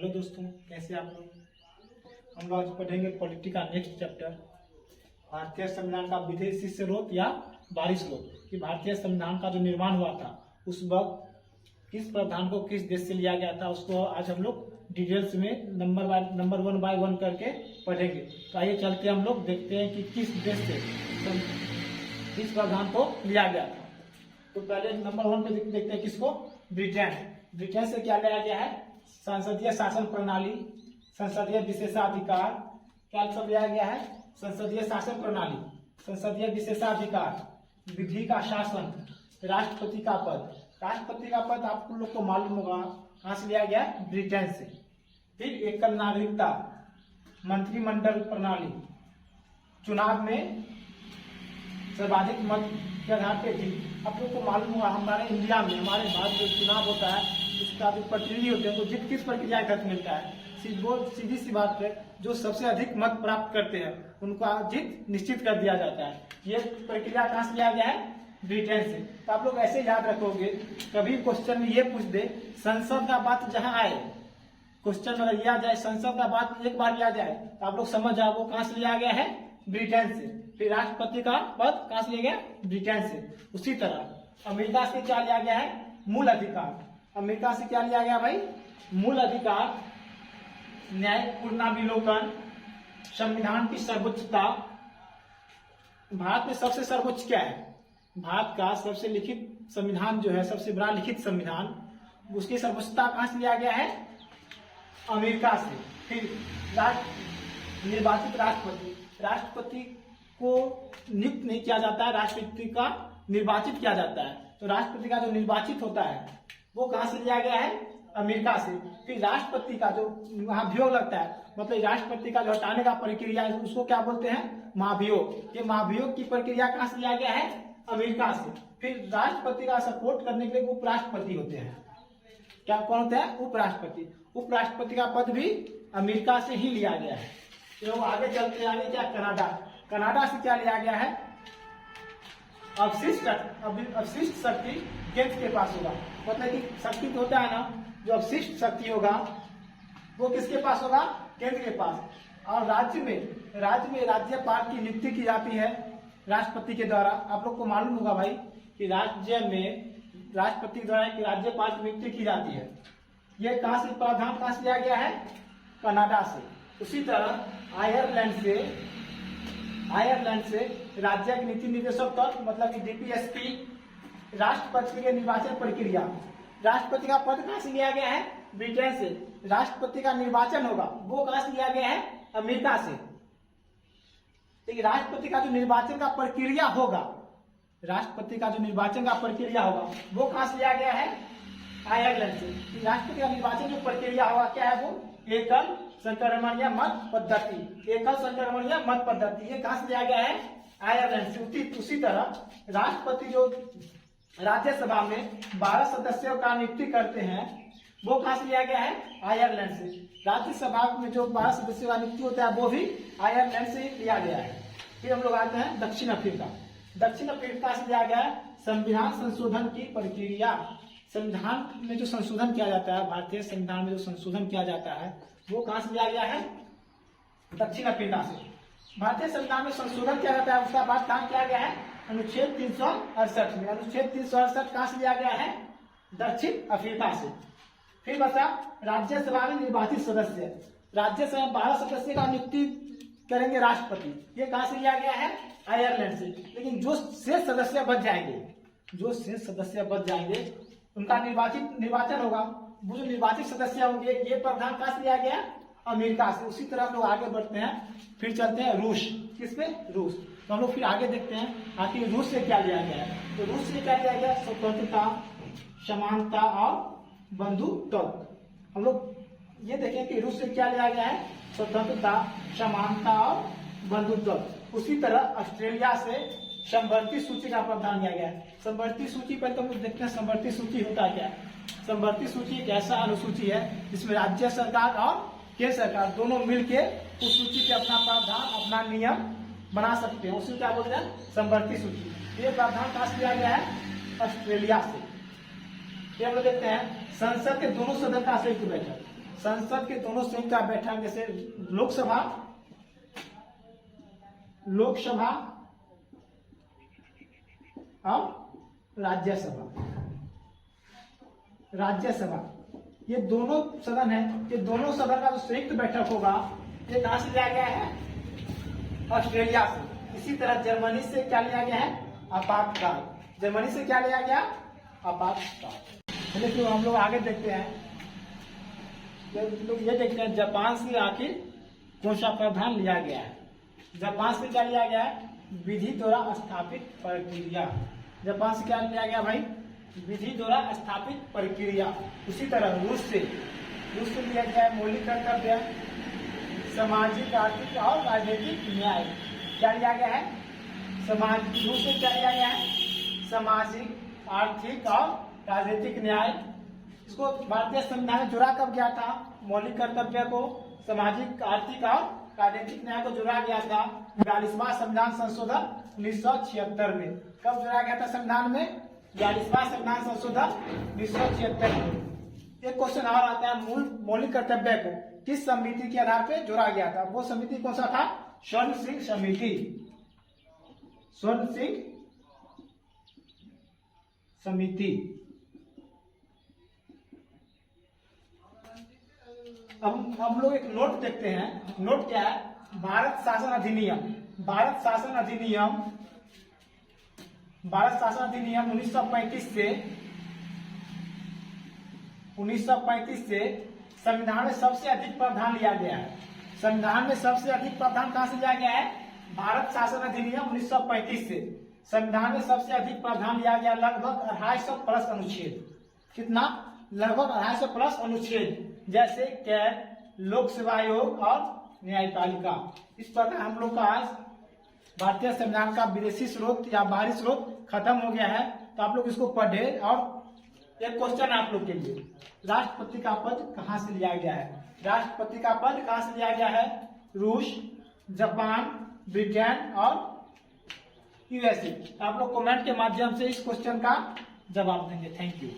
Hello दोस्तों, कैसे आप लोग। हम लोग आज पढ़ेंगे पॉलिटी का नेक्स्ट चैप्टर, भारतीय संविधान का विदेशी स्रोत या बाहरी स्रोत। कि भारतीय संविधान का जो निर्माण हुआ था उस वक्त किस प्रावधान को किस देश से लिया गया था, उसको आज हम लोग डिटेल्स में नंबर वन बाय वन करके पढ़ेंगे। तो आइए चलते हम लोग देखते हैं कि किस देश से किस प्रावधान को लिया गया था। तो पहले नंबर वन पे देखते हैं किसको, ब्रिटेन। ब्रिटेन से क्या लिया गया है, संसदीय शासन प्रणाली, संसदीय विशेषाधिकार, क्या सब लिया गया है, संसदीय शासन प्रणाली, संसदीय विशेषाधिकार, विधि का शासन, राष्ट्रपति का पद। राष्ट्रपति का पद आप लोग को मालूम होगा कहां से लिया गया, ब्रिटेन से। फिर एकल नागरिकता, मंत्रिमंडल प्रणाली, चुनाव में सर्वाधिक मत के आधार पर जीत। आप लोग को मालूम होगा हमारे इंडिया में, हमारे भारत में चुनाव होता है, उसका जो प्रतिनिधि होते हैं तो जीत किस प्रक्रिया के तहत मिलता है, सीधी सी बात है, जो सबसे अधिक मत प्राप्त करते हैं उनका जीत निश्चित कर दिया जाता है। ये प्रक्रिया कहां से लिया गया है, ब्रिटेन से। तो आप लोग ऐसे याद रखोगे, कभी क्वेश्चन में ये पूछ दे संसद का बात जहां आए, क्वेश्चन में लिया जाए संसद का बात एक बार लिया जाए तो आप लोग समझ जाओ वो कहां से लिया गया है, ब्रिटेन से। फिर राष्ट्रपति का पद कहां से लिया गया, ब्रिटेन से। उसी तरह अमेरिका से क्या लिया गया है, मूल अधिकार। अमेरिका से क्या लिया गया भाई, मूल अधिकार, न्यायपूर्णाविलोकन, संविधान की सर्वोच्चता। भारत में सबसे सर्वोच्च क्या है, भारत का सबसे लिखित संविधान जो है, सबसे बड़ा लिखित संविधान, उसकी सर्वोच्चता कहां से लिया गया है, अमेरिका से। फिर निर्वाचित राष्ट्रपति, राष्ट्रपति को नियुक्त नहीं किया जाता है, राष्ट्रपति का निर्वाचित किया जाता है। तो राष्ट्रपति का जो निर्वाचित होता है वो कहां से लिया गया है, अमेरिका से। फिर राष्ट्रपति का जो महाभियोग लगता है, मतलब राष्ट्रपति का जो हटाने का प्रक्रिया है उसको क्या बोलते हैं, महाभियोग। ये महाभियोग की प्रक्रिया कहां से लिया गया है, अमेरिका से। फिर राष्ट्रपति का सपोर्ट करने के लिए उपराष्ट्रपति होते हैं, क्या कौन होते हैं, उपराष्ट्रपति। उपराष्ट्रपति का पद भी अमेरिका से ही लिया गया है। तो आगे चलते आगे क्या, कनाडा। कनाडा से क्या लिया गया है, अवशिष्ट शक्ति केंद्र के पास होगा। मतलब कि शक्ति तो होता है ना, जो अवशिष्ट शक्ति होगा वो किसके पास होगा, केंद्र के पास। और राज्य में राज्यपाल की नियुक्ति की जाती है राष्ट्रपति के द्वारा। आप लोग को मालूम होगा भाई कि राज्य में राष्ट्रपति द्वारा एक राज्यपाल की नियुक्ति की जाती है। ये कहां से प्रावधान कहां से लिया गया है, कनाडा से। उसी तरह आयरलैंड से राज्य के नीति निर्देशक तत्व, मतलब कि डीपीएसपी, राष्ट्रपति के निर्वाचन प्रक्रिया। राष्ट्रपति का पद कहां से लिया गया है, ब्रिटेन से। राष्ट्रपति का निर्वाचन होगा वो कहां से लिया गया है, अमेरिका से। लेकिन राष्ट्रपति का जो निर्वाचन का प्रक्रिया होगा, राष्ट्रपति का जो निर्वाचन का प्रक्रिया होगा वो कहां से लिया गया है, आयरलैंड से। राष्ट्रपति का निर्वाचन जो प्रक्रिया होगा क्या है, वो एकल संक्रमणीय मत पद्धति, एकल संक्रमणीय मत पद्धति। ये कहां से लिया गया है, आयरलैंड से। उसी तरह राष्ट्रपति जो राज्यसभा में 12 सदस्यों का नियुक्ति करते हैं वो कहां से लिया गया है, आयरलैंड से। राज्यसभा में जो 12 सदस्यों का नियुक्ति होता है वो भी आयरलैंड से लिया गया है। फिर हम लोग आते हैं दक्षिण अफ्रीका। दक्षिण अफ्रीका से लिया गया है संविधान संशोधन की प्रक्रिया। संविधान में जो संशोधन किया जाता है, भारतीय संविधान में जो संशोधन किया जाता है वो कहां से लिया गया है, दक्षिण अफ्रीका से। भारतीय संविधान में संशोधन किया जाता है, उसका बाद काम किया गया है अनुच्छेद 368 में। अनुच्छेद 368 कहां से लिया गया है, दक्षिण अफ्रीका से। फिर बता राज्यसभा में निर्वाचित सदस्य, राज्यसभा में 12 सदस्य का नियुक्ति करेंगे राष्ट्रपति। ये कहां से लिया गया है, आयरलैंड से। लेकिन जो शेष सदस्य बच जाएंगे उनका निर्वाचन होगा। वो जो निर्वाचित सदस्य होंगे ये प्रावधान कहां से लिया गया, अमेरिका से। उसी तरह हम लोग आगे बढ़ते हैं, फिर चलते हैं रूस। किसपे, रूस। तो हम लोग फिर आगे देखते हैं आखिर रूस से क्या लिया गया है। तो रूस से क्या लिया गया, स्वतंत्रता, समानता और बंधुत्व। हम लोग ये देखें कि रूस से क्या लिया गया है, स्वतंत्रता, समानता और बंधुत्व। उसी तरह ऑस्ट्रेलिया से समवर्ती सूची का प्रावधान किया गया है। समवर्ती सूची पर तो हम लोग देखते हैं समवर्ती सूची होता क्या है। समवर्ती सूची एक ऐसा अनुसूची है जिसमें राज्य सरकार और केंद्र सरकार दोनों मिलकर उस सूची के अपना प्रावधान, अपना नियम बना सकते हैं। उसी क्या बोलते हैं, समवर्ती सूची। ये प्रावधान कहां से लिया गया है, ऑस्ट्रेलिया से। हम लोग देखते हैं संसद के दोनों सदन का संयुक्त बैठक। संसद के दोनों संयुक्त बैठक, जैसे लोकसभा और राज्यसभा, ये दोनों सदन है। ये दोनों सदन का जो संयुक्त बैठक होगा, ये कहां से लिया गया है? ऑस्ट्रेलिया से। इसी तरह जर्मनी से क्या लिया गया है? आपातकाल। जर्मनी से क्या लिया गया? आपातकाल। लेकिन हम लोग आगे देखते हैं, लोग ये देखते हैं जापान से आखिर कौन सा प्रावधान लिया गया है। जापान से क्या लिया गया है? विधि द्वारा स्थापित प्रक्रिया। जापान से क्या लिया गया भाई? विधि द्वारा स्थापित प्रक्रिया। उसी तरह रूस से लिया गया है मौलिक कर्तव्य, सामाजिक, आर्थिक और राजनीतिक न्याय। क्या लिया गया है? रूस से क्या लिया गया है? सामाजिक, आर्थिक और राजनीतिक न्याय। इसको भारतीय संविधान में जुड़ा कब गया था? मौलिक कर्तव्य को सामाजिक, आर्थिक और राजनीतिक न्याय को जुड़ा गया था 42वां संविधान संशोधन 1976 में। कब जुड़ा गया था संविधान में? 42वां संविधान संशोधन 1976 में। एक क्वेश्चन और आता है, मूल मौलिक कर्तव्य को किस समिति के आधार पर जोड़ा गया था? वो समिति कौन सा था? स्वर्ण सिंह समिति। स्वर्ण सिंह समिति। अब हम लोग एक नोट देखते हैं। नोट क्या है? भारत शासन अधिनियम 1935 से संविधान में सबसे अधिक प्रावधान लिया गया है। संविधान में सबसे अधिक प्रावधान कहां से लिया गया है? भारत शासन अधिनियम 1935 से संविधान में सबसे अधिक प्रावधान लिया गया, लगभग 250 प्लस अनुच्छेद। कितना? लगभग 250 प्लस अनुच्छेद, जैसे कैग, लोक सेवा आयोग और न्यायपालिका। इस प्रकार हम लोग का आज भारतीय संविधान का विदेशी स्रोत या बाहरी स्रोत खत्म हो गया है। तो आप लोग इसको पढ़े। और एक क्वेश्चन आप लोग के लिए, राष्ट्रपति का पद कहां से लिया गया है? राष्ट्रपति का पद कहां से लिया गया है? रूस, जापान, ब्रिटेन और यूएसए। आप लोग कमेंट के माध्यम से इस क्वेश्चन का जवाब देंगे। Thank you.